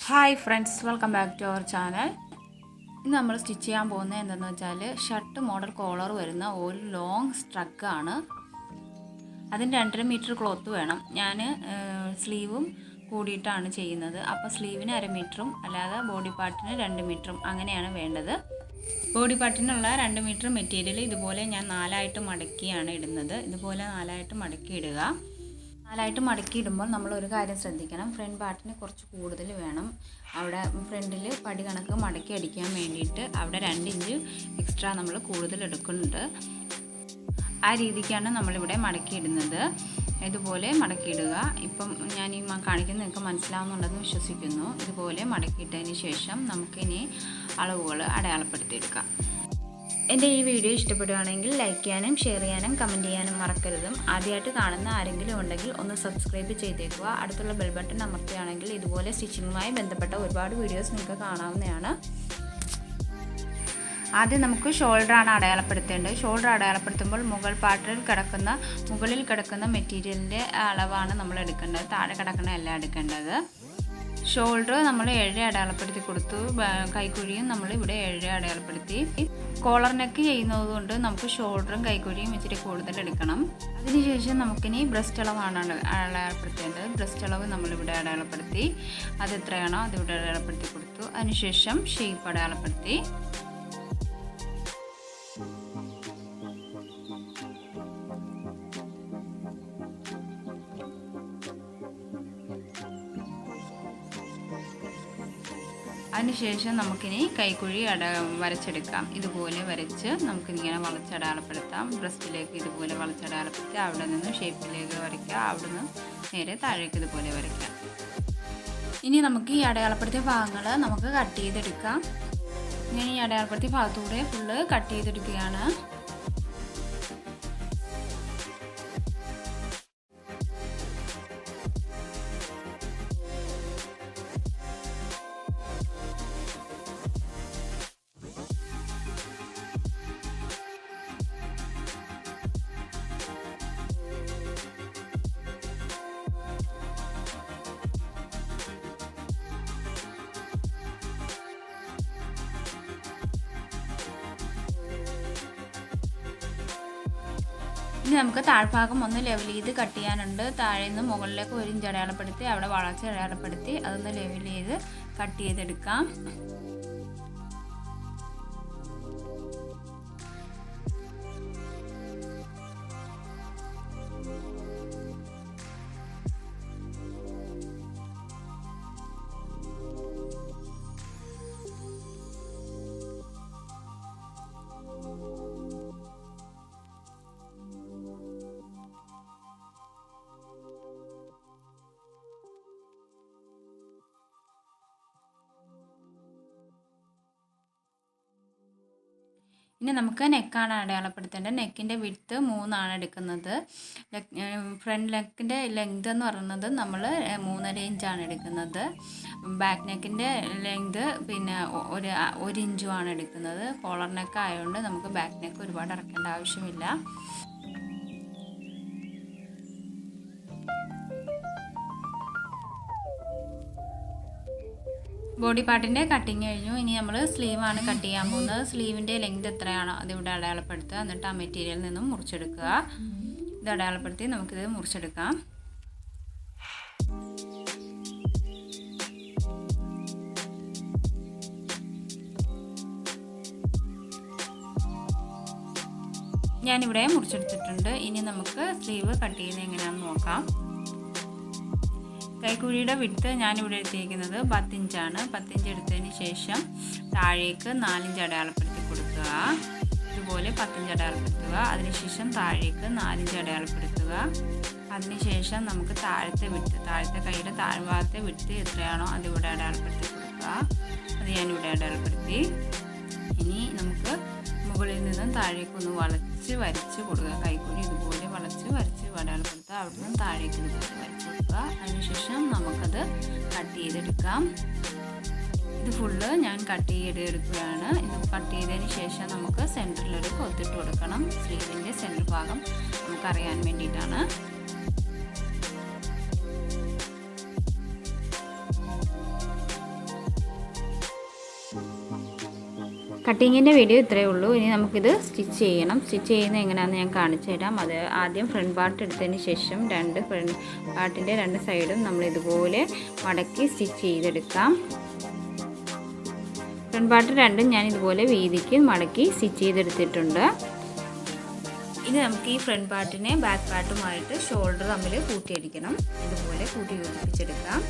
Hi friends, welcome back to our channel. ഇന്ന് നമ്മൾ stitch ചെയ്യാൻ പോകുന്നത് എന്താണെന്ന് വെച്ചാൽ ഷർട്ട് മോഡൽ കോളർ വരുന്ന ഒരു ലോങ് സ്ട്രഗാണ്. അതിന് 2.5 മീറ്റർ ക്ലോത്ത് വേണം. ഞാൻ സ്ലീവും കൂടിയിട്ടാണ് ചെയ്യുന്നത്. അപ്പോൾ സ്ലീവിന് 1/2 മീറ്ററും അല്ലാതെ ബോഡി പാർട്ടിന് 2 മീറ്ററും അങ്ങനെയാണ് വേണ്ടത്. ബോഡി പാർട്ടിനുള്ള 2 മീറ്റർ മെറ്റീരിയൽ ഇതുപോലെ ഞാൻ 4ആയിട്ട് മടക്കിയാണ് ഇടുന്നത്. ഇതുപോലെ 4ആയിട്ട് മടക്കി ഇടുക. 4ആയിട്ട് മടക്കി ഇടുമ്പോൾ നമ്മളൊരു കാര്യം ശ്രദ്ധിക്കണം. ഫ്രണ്ട് പാർട്ടിന് കുറച്ച് കൂടുതൽ വേണം. അവിടെ ഫ്രണ്ടിൽ പടി കണക്ക് മടക്കി അടിക്കാൻ വേണ്ടിയിട്ട് അവിടെ 2 ഇഞ്ച് എക്സ്ട്രാ നമ്മൾ കൂടുതൽ എടുക്കുന്നുണ്ട്. ആ രീതിക്കാണ് നമ്മളിവിടെ മടക്കിയിടുന്നത്. ഇതുപോലെ മടക്കിയിടുക. ഇപ്പം ഞാൻ ഈ കാണിക്കുന്നത് നിങ്ങൾക്ക് മനസ്സിലാവുന്നുണ്ടെന്ന് വിശ്വസിക്കുന്നു. ഇതുപോലെ മടക്കിയിട്ടതിന് ശേഷം നമുക്കിനി അളവുകൾ അടയാളപ്പെടുത്തിയെടുക്കാം. എൻ്റെ ഈ വീഡിയോ ഇഷ്ടപ്പെടുകയാണെങ്കിൽ ലൈക്ക് ചെയ്യാനും ഷെയർ ചെയ്യാനും കമൻറ്റ് ചെയ്യാനും മറക്കരുതും. ആദ്യമായിട്ട് കാണുന്ന ആരെങ്കിലും ഉണ്ടെങ്കിൽ ഒന്ന് സബ്സ്ക്രൈബ് ചെയ്തേക്കുക. അടുത്തുള്ള ബെൽ ബട്ടൺ അമർത്തുകയാണെങ്കിൽ ഇതുപോലെ സ്റ്റിച്ചിങ്ങുമായി ബന്ധപ്പെട്ട ഒരുപാട് വീഡിയോസ് നിങ്ങൾക്ക് കാണാവുന്നതാണ്. ആദ്യം നമുക്ക് ഷോൾഡറാണ് അടയാളപ്പെടുത്തേണ്ടത്. ഷോൾഡർ അടയാളപ്പെടുത്തുമ്പോൾ മുകളിൽ കിടക്കുന്ന മെറ്റീരിയലിൻ്റെ അളവാണ് നമ്മൾ എടുക്കേണ്ടത്. താഴെ കിടക്കുന്ന എല്ലാം എടുക്കേണ്ടത്. ഷോൾഡർ നമ്മൾ 7 അടയാളപ്പെടുത്തി കൊടുത്തു. കൈക്കുഴിയും നമ്മൾ ഇവിടെ 7 അടയാളപ്പെടുത്തി. കോളർ നെക്ക് ചെയ്യുന്നത് കൊണ്ട് നമുക്ക് ഷോൾഡറും കൈക്കുഴിയും ഇച്ചിരി കൂടുതൽ എടുക്കണം. അതിനുശേഷം നമുക്കിനി ബ്രസ്റ്റ് അളവാണ് അടയാളപ്പെടുത്തേണ്ടത്. ബ്രസ്റ്റ് അളവ് നമ്മളിവിടെ അടയാളപ്പെടുത്തി. അത് എത്രയാണോ അതിവിടെ അടയാളപ്പെടുത്തി കൊടുത്തു. അതിനുശേഷം ഷേപ്പ് അടയാളപ്പെടുത്തി. അതിനുശേഷം നമുക്കിനി കൈക്കുഴി വരച്ചെടുക്കാം. ഇതുപോലെ വരച്ച് നമുക്കിങ്ങനെ വളച്ചടയാളപ്പെടുത്താം. ബ്രസ്റ്റിലേക്ക് ഇതുപോലെ വളച്ചടയാളപ്പെടുത്തി അവിടെ നിന്ന് ഷേപ്പിലേക്ക് വരയ്ക്കുക. അവിടെ നിന്ന് നേരെ താഴേക്ക് ഇതുപോലെ വരയ്ക്കാം. ഇനി നമുക്ക് ഈ അടയാളപ്പെടുത്തിയ ഭാഗങ്ങൾ നമുക്ക് കട്ട് ചെയ്തെടുക്കാം. ഇങ്ങനെ ഈ അടയാളപ്പെടുത്തിയ ഭാഗത്തൂടെ ഫുള്ള് കട്ട് ചെയ്തെടുക്കുകയാണ്. ഇനി നമുക്ക് താഴ്ഭാഗം ഒന്ന് ലെവൽ ചെയ്ത് കട്ട് ചെയ്യാനുണ്ട്. താഴെ നിന്ന് മുകളിലേക്ക് 1 ഇഞ്ച് അടയാളപ്പെടുത്തി അവിടെ വളച്ച് അടയാളപ്പെടുത്തി അതൊന്ന് ലെവൽ ചെയ്ത് കട്ട് ചെയ്തെടുക്കാം. ഇനി നമുക്ക് നെക്കാണ് അടയാളപ്പെടുത്തേണ്ടത്. നെക്കിൻ്റെ വിഡ്ത്ത് 3 എടുക്കുന്നത്. ഫ്രണ്ട് നെക്കിൻ്റെ ലെങ്ത് എന്ന് പറയുന്നത് നമ്മൾ 3.5 ഇഞ്ചാണ് എടുക്കുന്നത്. ബാക്ക് നെക്കിൻ്റെ ലെങ്ത് പിന്നെ 1 ഇഞ്ചുമാണ് എടുക്കുന്നത്. കോളർ നെക്ക് ആയതുകൊണ്ട് നമുക്ക് ബാക്ക് നെക്ക് ഒരുപാട് ഇറക്കേണ്ട ആവശ്യമില്ല. ബോഡി പാർട്ടിൻ്റെ കട്ടിങ് കഴിഞ്ഞു. ഇനി നമ്മൾ സ്ലീവാണ് കട്ട് ചെയ്യാൻ പോകുന്നത്. സ്ലീവിൻ്റെ ലെങ്ത് എത്രയാണോ അതിവിടെ അടയാളപ്പെടുത്തുക. എന്നിട്ട് ആ മെറ്റീരിയലിൽ നിന്നും മുറിച്ചെടുക്കുക. ഇത് അടയാളപ്പെടുത്തി നമുക്കിത് മുറിച്ചെടുക്കാം. ഞാനിവിടെ മുറിച്ചെടുത്തിട്ടുണ്ട്. ഇനി നമുക്ക് സ്ലീവ് കട്ട് ചെയ്യുന്നത് എങ്ങനെയാണെന്ന് നോക്കാം. കൈക്കുഴിയുടെ വിഡ്ത്ത് ഞാനിവിടെ എടുത്തിരിക്കുന്നത് 10 ഇഞ്ചാണ്. 10 ഇഞ്ച് എടുത്തതിന് ശേഷം താഴേക്ക് 4 ഇഞ്ച് അടയാളപ്പെടുത്തി കൊടുക്കുക. ഇതുപോലെ 10 ഇഞ്ച് അടയാളപ്പെടുത്തുക. അതിനുശേഷം താഴേക്ക് 4 ഇഞ്ച് അടയാളപ്പെടുത്തുക. അതിനുശേഷം നമുക്ക് താഴത്തെ കൈയുടെ താഴ്ഭാഗത്തെ വിഡ്ത്ത് എത്രയാണോ അതിവിടെ അടയാളപ്പെടുത്തി കൊടുക്കുക. അത് ഞാനിവിടെ അടയാളപ്പെടുത്തി. ഇനി നമുക്ക് മുകളിൽ നിന്നും താഴേക്കൊന്ന് വരച്ച് കൊടുക്കുക. കൈക്കുഴി ഇതുപോലെ വളച്ച് അടയാളപ്പെടുത്തുക. അവിടെ നിന്നും താഴേക്ക് ഇതുപോലെ വരച്ച് കൊടുക്കുക. അതിനുശേഷം നമുക്കത് കട്ട് ചെയ്തെടുക്കാം. ഇത് ഫുള്ള് ഞാൻ കട്ട് ചെയ്തെടുക്കുകയാണ്. ഇത് കട്ട് ചെയ്തതിന് ശേഷം നമുക്ക് സെൻറ്ററിലൊരു കൊത്തിട്ട് കൊടുക്കണം. സ്ലീവിൻ്റെ സെൻറ്റർ ഭാഗം നമുക്കറിയാൻ വേണ്ടിയിട്ടാണ്. കട്ടിങ്ങിൻ്റെ വീഡിയോ ഇത്രയേ ഉള്ളൂ. ഇനി നമുക്കിത് സ്റ്റിച്ച് ചെയ്യണം. സ്റ്റിച്ച് ചെയ്യുന്നത് എങ്ങനെയാണെന്ന് ഞാൻ കാണിച്ചു തരാം. അത് ആദ്യം ഫ്രണ്ട് പാർട്ട് എടുത്തതിന് ശേഷം ഫ്രണ്ട് പാർട്ടിൻ്റെ 2 സൈഡും നമ്മൾ ഇതുപോലെ മടക്കി സ്റ്റിച്ച് ചെയ്തെടുക്കാം. ഫ്രണ്ട് പാർട്ട് രണ്ടും ഞാൻ ഇതുപോലെ വീതിക്ക് മടക്കി സ്റ്റിച്ച് ചെയ്തെടുത്തിട്ടുണ്ട്. ഇനി നമുക്ക് ഈ ഫ്രണ്ട് പാർട്ടിനെ ബാക്ക് പാർട്ടുമായിട്ട് ഷോൾഡർ തമ്മിൽ കൂട്ടിയടിക്കണം. ഇതുപോലെ കൂട്ടി യോജിപ്പിച്ചെടുക്കാം.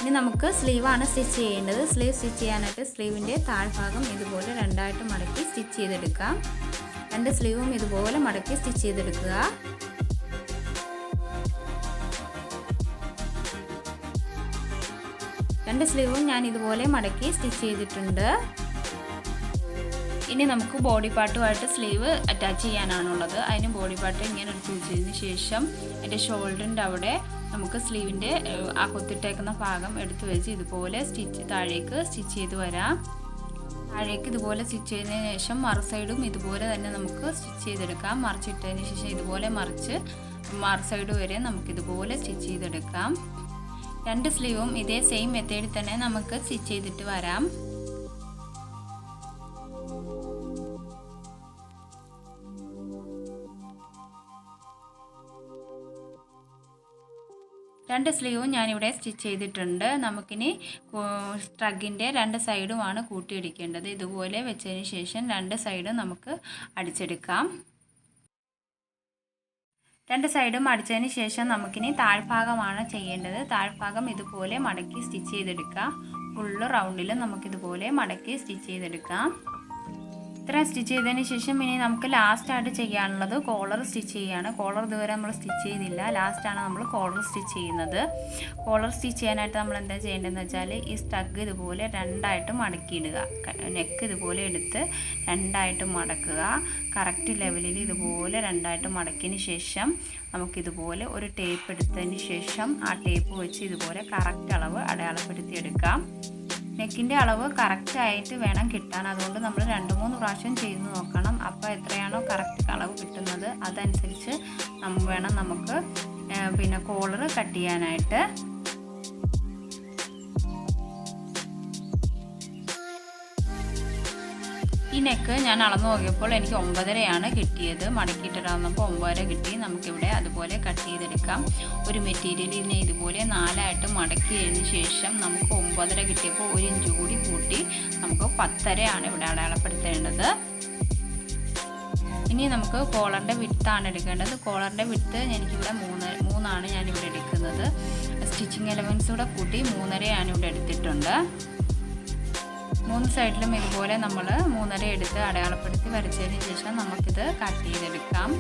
ഇനി നമുക്ക് സ്ലീവാണ് സ്റ്റിച്ച് ചെയ്യേണ്ടത്. സ്ലീവ് സ്റ്റിച്ച് ചെയ്യാനായിട്ട് സ്ലീവിൻ്റെ താഴ്ഭാഗം ഇതുപോലെ 2ആയിട്ട് മടക്കി സ്റ്റിച്ച് ചെയ്തെടുക്കാം. 2 സ്ലീവും ഇതുപോലെ മടക്കി സ്റ്റിച്ച് ചെയ്തെടുക്കുക. രണ്ട് സ്ലീവും ഞാൻ ഇതുപോലെ മടക്കി സ്റ്റിച്ച് ചെയ്തിട്ടുണ്ട്. ഇനി നമുക്ക് ബോഡി പാർട്ടുമായിട്ട് സ്ലീവ് അറ്റാച്ച് ചെയ്യാനാണുള്ളത്. അതിന് ബോഡി പാർട്ട് ഇങ്ങനെ എടുത്ത് വെച്ചതിന് ശേഷം എൻ്റെ ഷോൾഡറിൻ്റെ അവിടെ നമുക്ക് സ്ലീവിൻ്റെ ആ കൊത്തിട്ടേക്കുന്ന ഭാഗം എടുത്ത് വെച്ച് ഇതുപോലെ താഴേക്ക് സ്റ്റിച്ച് ചെയ്ത് വരാം. താഴേക്ക് ഇതുപോലെ സ്റ്റിച്ച് ചെയ്തതിന് ശേഷം മറു സൈഡും ഇതുപോലെ തന്നെ നമുക്ക് സ്റ്റിച്ച് ചെയ്തെടുക്കാം. മറിച്ചിട്ടതിന് ശേഷം ഇതുപോലെ മറു സൈഡ് വരെ നമുക്കിതുപോലെ സ്റ്റിച്ച് ചെയ്തെടുക്കാം. 2 സ്ലീവും ഇതേ സെയിം മെത്തേഡിൽ തന്നെ നമുക്ക് സ്റ്റിച്ച് ചെയ്തിട്ട് വരാം. രണ്ട് സ്ലീവും ഞാനിവിടെ സ്റ്റിച്ച് ചെയ്തിട്ടുണ്ട്. നമുക്കിനി സ്ട്രഗിൻ്റെ 2 സൈഡുമാണ് കൂട്ടിയിടിക്കേണ്ടത്. ഇതുപോലെ വെച്ചതിന് ശേഷം 2 സൈഡും നമുക്ക് അടിച്ചെടുക്കാം. 2 സൈഡും അടിച്ചതിന് ശേഷം നമുക്കിനി താഴ്ഭാഗമാണ് ചെയ്യേണ്ടത്. താഴ്ഭാഗം ഇതുപോലെ മടക്കി സ്റ്റിച്ച് ചെയ്തെടുക്കാം. ഫുള്ള് റൗണ്ടിൽ നമുക്കിതുപോലെ മടക്കി സ്റ്റിച്ച് ചെയ്തെടുക്കാം. ഇത്ര സ്റ്റിച്ച് ചെയ്തതിന് ശേഷം ഇനി നമുക്ക് ലാസ്റ്റായിട്ട് ചെയ്യാനുള്ളത് കോളർ സ്റ്റിച്ച് ചെയ്യുകയാണ്. കോളർ ഇതുവരെ നമ്മൾ സ്റ്റിച്ച് ചെയ്തില്ല. ലാസ്റ്റാണ് നമ്മൾ കോളർ സ്റ്റിച്ച് ചെയ്യുന്നത്. കോളർ സ്റ്റിച്ച് ചെയ്യാനായിട്ട് നമ്മൾ എന്താ ചെയ്യേണ്ടതെന്ന് വെച്ചാൽ ഈ സ്റ്റഗ് ഇതുപോലെ 2ആയിട്ട് മടക്കിയിടുക. നെക്ക് ഇതുപോലെ എടുത്ത് 2ആയിട്ട് മടക്കുക. കറക്റ്റ് ലെവലിൽ ഇതുപോലെ 2ആയിട്ട് മടക്കിയതിന് ശേഷം നമുക്കിതുപോലെ ഒരു ടേപ്പ് എടുത്തതിന് ശേഷം ആ ടേപ്പ് വെച്ച് ഇതുപോലെ കറക്റ്റ് അളവ് അടയാളപ്പെടുത്തിയെടുക്കാം. നെക്കിൻ്റെ അളവ് കറക്റ്റായിട്ട് വേണം കിട്ടാൻ. അതുകൊണ്ട് നമ്മൾ 2-3 പ്രാവശ്യം ചെയ്ത് നോക്കണം. അപ്പോൾ എത്രയാണോ കറക്റ്റ് അളവ് കിട്ടുന്നത് അതനുസരിച്ച് വേണം നമുക്ക് പിന്നെ കോളർ കട്ട് ചെയ്യാനായിട്ട്. ഈ നെക്ക് ഞാൻ അളന്ന് നോക്കിയപ്പോൾ എനിക്ക് 9.5 കിട്ടിയത്. മടക്കിയിട്ടിടാവുന്നപ്പോൾ 9.5 കിട്ടി. നമുക്കിവിടെ അതുപോലെ കട്ട് ചെയ്തെടുക്കാം. ഒരു മെറ്റീരിയൽ ഇതിനെ ഇതുപോലെ 4ആയിട്ട് മടക്കിയതിന് ശേഷം നമുക്ക് 9.5 കിട്ടിയപ്പോൾ 1 ഇഞ്ച് കൂടി കൂട്ടി നമുക്ക് 10.5 ഇവിടെ അടയാളപ്പെടുത്തേണ്ടത്. ഇനി നമുക്ക് കോളറിൻ്റെ വിഡ്ത്താണ് എടുക്കേണ്ടത്. കോളറിൻ്റെ വിഡ്ത്ത് എനിക്കിവിടെ 3 ഞാനിവിടെ എടുക്കുന്നത്. സ്റ്റിച്ചിങ് എലമെൻസ് കൂടെ കൂട്ടി 3.5 ഇവിടെ എടുത്തിട്ടുണ്ട്. 3 സൈഡിലും ഇതുപോലെ നമ്മൾ 3.5 എടുത്ത് അടയാളപ്പെടുത്തി വരച്ചതിന് ശേഷം നമുക്കിത് കട്ട് ചെയ്തെടുക്കാം.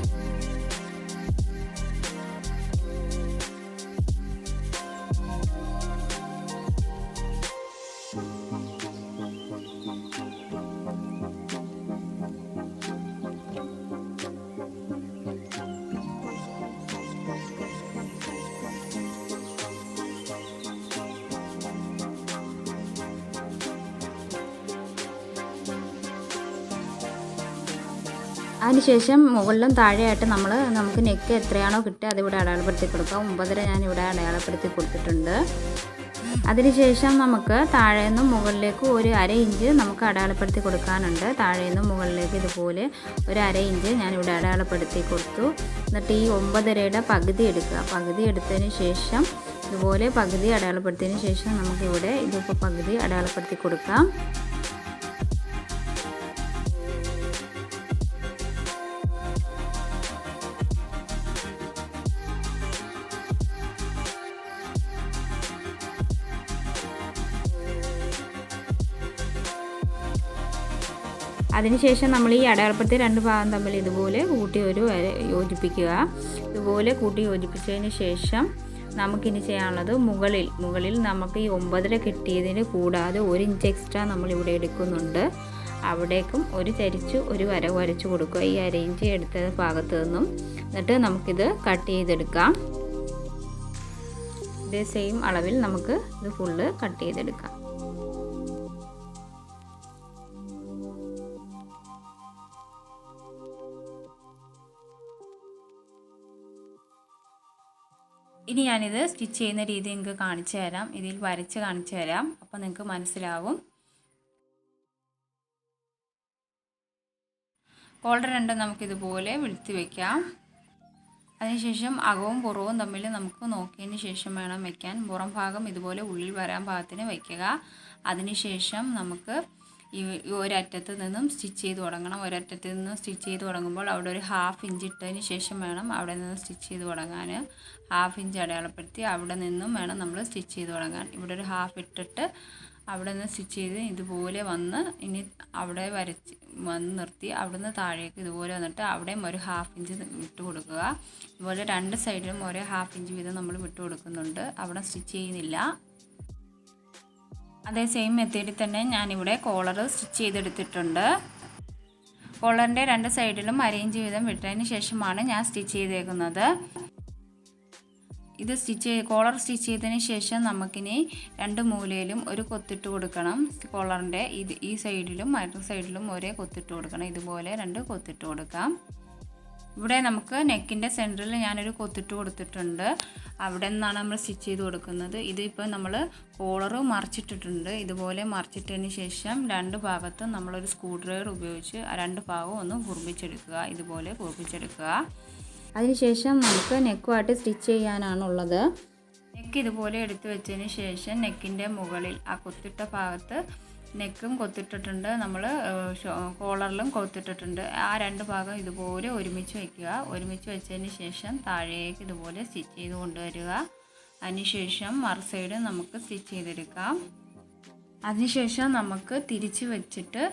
അതിനുശേഷം മുകളിലും താഴെയായിട്ട് നമുക്ക് നെക്ക് എത്രയാണോ കിട്ടുക അതിവിടെ അടയാളപ്പെടുത്തി കൊടുക്കാം. 9.5 ഞാനിവിടെ അടയാളപ്പെടുത്തി കൊടുത്തിട്ടുണ്ട്. അതിനുശേഷം നമുക്ക് താഴേന്നും മുകളിലേക്ക് ഒരു 1/2 ഇഞ്ച് നമുക്ക് അടയാളപ്പെടുത്തി കൊടുക്കാനുണ്ട്. താഴേന്നും മുകളിലേക്ക് ഇതുപോലെ ഒരു 1/2 ഇഞ്ച് ഞാനിവിടെ അടയാളപ്പെടുത്തി കൊടുത്തു. എന്നിട്ട് ഈ 9.5യുടെ പകുതി എടുക്കുക. പകുതി എടുത്തതിന് ശേഷം ഇതുപോലെ പകുതി അടയാളപ്പെടുത്തിയതിന് ശേഷം നമുക്കിവിടെ ഇതിപ്പോൾ പകുതി അടയാളപ്പെടുത്തി കൊടുക്കാം. അതിനുശേഷം നമ്മൾ ഈ അടയാളപ്പെടുത്തിയ 2 ഭാഗം തമ്മിൽ ഇതുപോലെ കൂട്ടി ഒരു വര യോജിപ്പിക്കുക. ഇതുപോലെ കൂട്ടി യോജിപ്പിച്ചതിന് ശേഷം നമുക്കിനി ചെയ്യാനുള്ളത് മുകളിൽ നമുക്ക് ഈ 9.5 കിട്ടിയതിന് കൂടാതെ 1 ഇഞ്ച് എക്സ്ട്രാ നമ്മളിവിടെ എടുക്കുന്നുണ്ട്. അവിടേക്കും ഒരു വര വരച്ചു കൊടുക്കുക ഈ 1/2 ഇഞ്ച് എടുത്ത ഭാഗത്ത് നിന്നും. എന്നിട്ട് നമുക്കിത് കട്ട് ചെയ്തെടുക്കാം. ഇതേ സെയിം അളവിൽ നമുക്ക് ഇത് ഫുള്ള് കട്ട് ചെയ്തെടുക്കാം. ഇനി ഞാനിത് സ്റ്റിച്ച് ചെയ്യുന്ന രീതി നിങ്ങൾക്ക് കാണിച്ചു തരാം. ഇതിൽ വരച്ച് കാണിച്ചു തരാം. അപ്പോൾ നിങ്ങൾക്ക് മനസ്സിലാവും. കോളർ രണ്ടും നമുക്കിതുപോലെ വിടുത്തി വയ്ക്കാം. അതിനുശേഷം അകവും പുറവും തമ്മിൽ നമുക്ക് നോക്കിയതിന് ശേഷം വേണം വയ്ക്കാൻ. പുറം ഭാഗം ഇതുപോലെ ഉള്ളിൽ വരാൻ പാകത്തിന് വയ്ക്കുക. അതിനുശേഷം നമുക്ക് ഈ ഒരറ്റത്ത് നിന്നും സ്റ്റിച്ച് ചെയ്ത് തുടങ്ങണം. ഒരറ്റത്ത് നിന്ന് സ്റ്റിച്ച് ചെയ്ത് തുടങ്ങുമ്പോൾ അവിടെ ഒരു 1/2 ഇഞ്ച് ഇട്ടതിന് ശേഷം വേണം അവിടെ നിന്ന് സ്റ്റിച്ച് ചെയ്ത് തുടങ്ങാൻ. 1/2 ഇഞ്ച് അടയാളപ്പെടുത്തി അവിടെ നിന്നും വേണം നമ്മൾ സ്റ്റിച്ച് ചെയ്ത് തുടങ്ങാൻ. ഇവിടെ ഒരു 1/2 ഇട്ടിട്ട് അവിടെ നിന്ന് സ്റ്റിച്ച് ചെയ്ത് ഇതുപോലെ വന്ന് ഇനി അവിടെ വരച്ച് വന്ന് നിർത്തി അവിടെ നിന്ന് താഴേക്ക് ഇതുപോലെ വന്നിട്ട് അവിടെയും ഒരു 1/2 ഇഞ്ച് വിട്ട് കൊടുക്കുക. ഇതുപോലെ രണ്ട് സൈഡിലും ഒരേ 1/2 ഇഞ്ച് വീതം നമ്മൾ വിട്ട് കൊടുക്കുന്നുണ്ട്. അവിടെ സ്റ്റിച്ച് ചെയ്യുന്നില്ല. അതേ സെയിം മെത്തേഡിൽ തന്നെ ഞാനിവിടെ കോളർ സ്റ്റിച്ച് ചെയ്തെടുത്തിട്ടുണ്ട്. കോളറിൻ്റെ രണ്ട് സൈഡിലും 1/2 ഇഞ്ച് വീതം വിട്ടതിന് ശേഷമാണ് ഞാൻ സ്റ്റിച്ച് ചെയ്തേക്കുന്നത്. ഇത് കോളർ സ്റ്റിച്ച് ചെയ്തതിന് ശേഷം നമുക്കിനി രണ്ട് മൂലയിലും ഒരു കൊത്തിട്ട് കൊടുക്കണം. കോളറിൻ്റെ ഈ സൈഡിലും മറ്റു സൈഡിലും ഒരേ കൊത്തിട്ട് കൊടുക്കണം. ഇതുപോലെ 2 കൊത്തിട്ട് കൊടുക്കാം. ഇവിടെ നമുക്ക് നെക്കിൻ്റെ സെൻറ്ററിൽ ഞാനൊരു കൊത്തിട്ട് കൊടുത്തിട്ടുണ്ട്. അവിടെ നിന്നാണ് നമ്മൾ സ്റ്റിച്ച് ചെയ്ത് കൊടുക്കുന്നത്. ഇതിപ്പോൾ നമ്മൾ കോളർ മറിച്ചിട്ടിട്ടുണ്ട്. ഇതുപോലെ മറിച്ചിട്ടതിന് ശേഷം രണ്ട് ഭാഗത്തും നമ്മളൊരു സ്ക്രൂ ഡ്രൈവർ ഉപയോഗിച്ച് ആ രണ്ട് ഭാഗവും ഒന്ന് കുറിപ്പിച്ചെടുക്കുക. ഇതുപോലെ കുറിപ്പിച്ചെടുക്കുക. അതിനുശേഷം നമുക്ക് നെക്കുമായിട്ട് സ്റ്റിച്ച് ചെയ്യാനാണുള്ളത്. നെക്ക് ഇതുപോലെ എടുത്ത് വെച്ചതിന് ശേഷം നെക്കിൻ്റെ മുകളിൽ ആ കൊത്തിട്ട ഭാഗത്ത് നെക്കും കൊത്തിട്ടിട്ടുണ്ട്, നമ്മൾ കോളറിലും കൊത്തിട്ടിട്ടുണ്ട്. ആ രണ്ട് ഭാഗം ഇതുപോലെ ഒരുമിച്ച് വയ്ക്കുക. ഒരുമിച്ച് വെച്ചതിന് ശേഷം താഴേക്ക് ഇതുപോലെ സ്റ്റിച്ച് ചെയ്ത് കൊണ്ടുവരിക. അതിനുശേഷം മറു സൈഡ് നമുക്ക് സ്റ്റിച്ച് ചെയ്തെടുക്കാം. അതിനുശേഷം നമുക്ക് തിരിച്ച് വെച്ചിട്ട്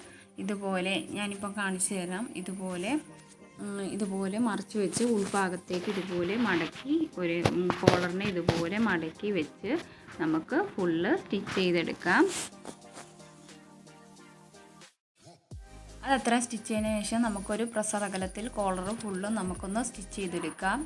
ഇതുപോലെ ഞാനിപ്പം കാണിച്ചു തരാം. ഇതുപോലെ മറിച്ച് വെച്ച് ഉൾഭാഗത്തേക്ക് ഇതുപോലെ മടക്കി ഒരു കോളറിനെ ഇതുപോലെ മടക്കി വെച്ച് നമുക്ക് ഫുള്ള് സ്റ്റിച്ച് ചെയ്തെടുക്കാം. അതത്ര സ്റ്റിച്ച് ചെയ്തതിന് ശേഷം നമുക്കൊരു പ്രസ്സർ അകലത്തിൽ കോളർ ഫുള്ളും നമുക്കൊന്ന് സ്റ്റിച്ച് ചെയ്തെടുക്കാം.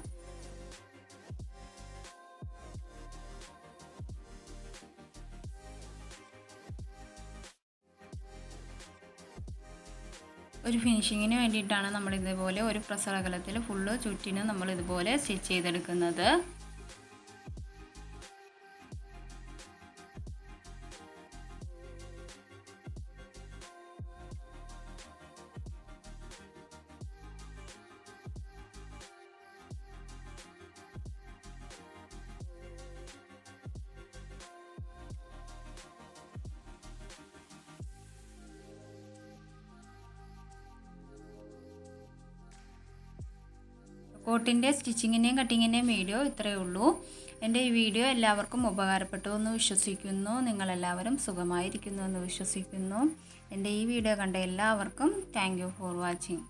ഒരു ഫിനിഷിങ്ങിന് വേണ്ടിയിട്ടാണ് നമ്മൾ ഇതുപോലെ ഒരു പ്രസ്സർ അകലത്തിൽ ഫുള്ള് ചുറ്റിനും നമ്മൾ ഇതുപോലെ സ്റ്റിച്ച് ചെയ്തെടുക്കുന്നത്. കോട്ടിൻ്റെ സ്റ്റിച്ചിങ്ങിൻ്റെയും കട്ടിങ്ങിൻ്റെയും വീഡിയോ ഇത്രയേ ഉള്ളൂ. എൻ്റെ ഈ വീഡിയോ എല്ലാവർക്കും ഉപകാരപ്പെട്ടു എന്ന് വിശ്വസിക്കുന്നു. നിങ്ങളെല്ലാവരും സുഖമായിരിക്കുന്നു എന്ന് വിശ്വസിക്കുന്നു. എൻ്റെ ഈ വീഡിയോ കണ്ട എല്ലാവർക്കും താങ്ക് യു ഫോർ വാച്ചിങ്.